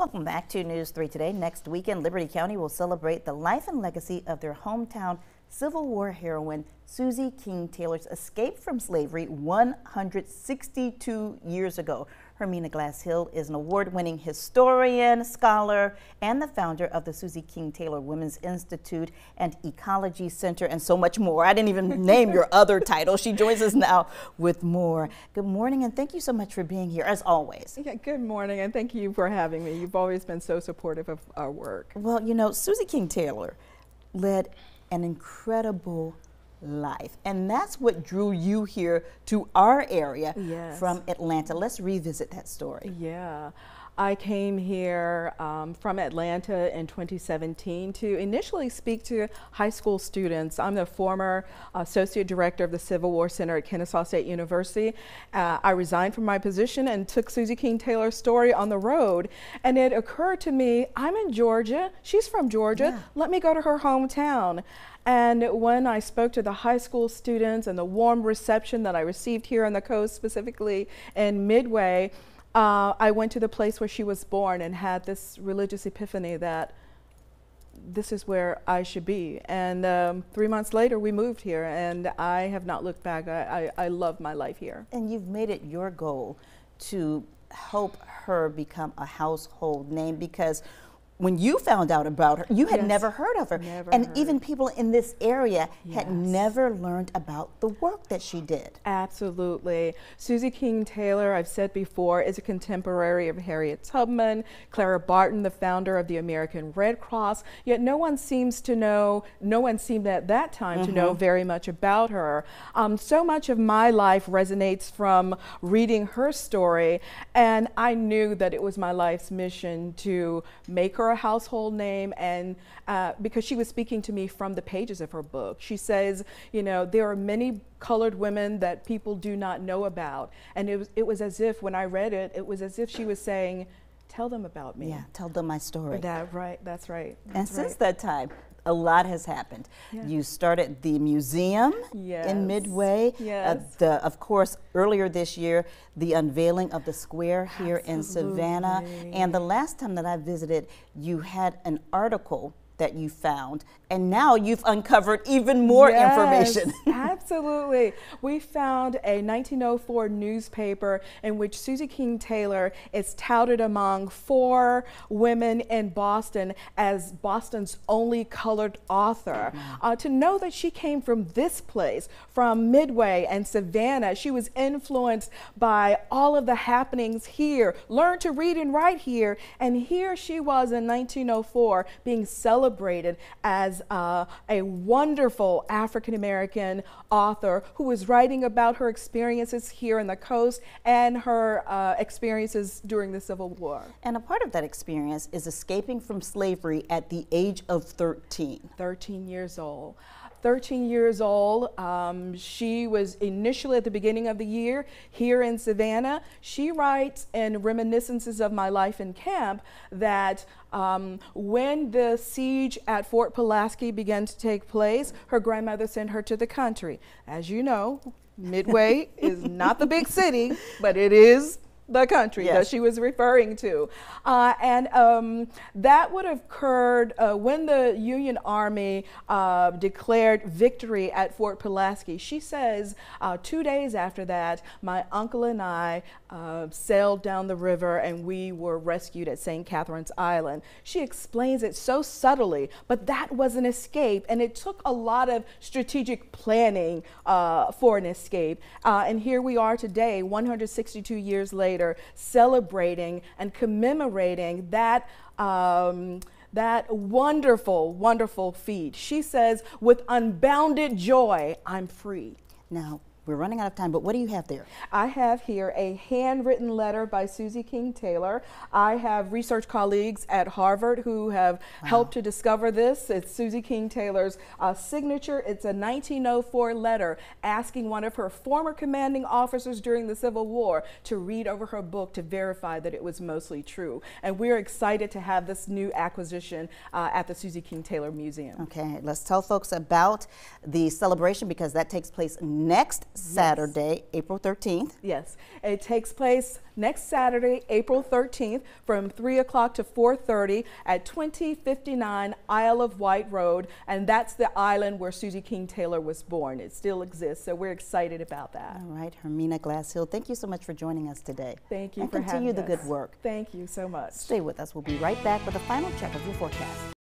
Welcome back to News 3 Today. Next weekend, Liberty County will celebrate the life and legacy of their hometown Civil War heroine, Susie King Taylor's escape from slavery 162 years ago. Hermina Glass-Hill is an award-winning historian, scholar, and the founder of the Susie King Taylor Women's Institute and Ecology Center, and so much more. I didn't even name your other title. She joins us now with more. Good morning, and thank you so much for being here, as always. Yeah, good morning, and thank you for having me. You've always been so supportive of our work. Well, you know, Susie King Taylor led an incredible life, and that's what drew you here to our area. Yes. From Atlanta. Let's revisit that story. Yeah. I came here from Atlanta in 2017 to initially speak to high school students. I'm the former associate director of the Civil War Center at Kennesaw State University. I resigned from my position and took Susie King Taylor's story on the road. And it occurred to me, I'm in Georgia. She's from Georgia. Yeah. Let me go to her hometown. And when I spoke to the high school students and the warm reception that I received here on the coast, specifically in Midway, I went to the place where she was born and had this religious epiphany that this is where I should be. And 3 months later, we moved here, and I have not looked back. I love my life here. And you've made it your goal to help her become a household name, because when you found out about her, you had never heard of her. Even people in this area had never learned about the work that she did. Absolutely. Susie King Taylor, I've said before, is a contemporary of Harriet Tubman, Clara Barton, the founder of the American Red Cross, yet no one seemed at that time to know very much about her. So much of my life resonates from reading her story, and I knew that it was my life's mission to make her a household name, and because she was speaking to me from the pages of her book. She says, you know, there are many colored women that people do not know about, and it was as if, when I read it, it was as if she was saying, tell them about me. Yeah, tell them my story. That's right. That's and since that time, a lot has happened. You started the museum in Midway. Of course, earlier this year, the unveiling of the square here in Savannah. And the last time that I visited, you had an article that you found, and now you've uncovered even more information. Absolutely. We found a 1904 newspaper in which Susie King Taylor is touted among 4 women in Boston as Boston's only colored author. To know that she came from this place, from Midway and Savannah, she was influenced by all of the happenings here, learned to read and write here, and here she was in 1904 being celebrated as a wonderful African-American author who was writing about her experiences here on the coast and her experiences during the Civil War. And a part of that experience is escaping from slavery at the age of 13. 13 years old. 13 years old. She was initially at the beginning of the year here in Savannah. She writes in Reminiscences of My Life in Camp that when the siege at Fort Pulaski began to take place, her grandmother sent her to the country. As you know, Midway is not the big city, but it is the country that she was referring to. That would have occurred when the Union Army declared victory at Fort Pulaski. She says 2 days after that, my uncle and I sailed down the river and we were rescued at St. Catherine's Island. She explains it so subtly, but that was an escape, and it took a lot of strategic planning for an escape. And here we are today, 162 years later, celebrating and commemorating that that wonderful, wonderful feat. She says, with unbounded joy, I'm free. Now, we're running out of time, but what do you have there? I have here a handwritten letter by Susie King Taylor. I have research colleagues at Harvard who have helped to discover this. It's Susie King Taylor's signature. It's a 1904 letter asking one of her former commanding officers during the Civil War to read over her book to verify that it was mostly true. And we're excited to have this new acquisition at the Susie King Taylor Museum. Okay, let's tell folks about the celebration, because that takes place next Saturday, April 13th. Yes, it takes place next Saturday, April 13th from 3 o'clock to 4:30 at 2059 Isle of Wight Road, and that's the island where Susie King Taylor was born. It still exists, so we're excited about that. All right, Hermina Glasshill, thank you so much for joining us today. Thank you and for having us. continue the good work. Thank you so much. Stay with us. We'll be right back with a final check of your forecast.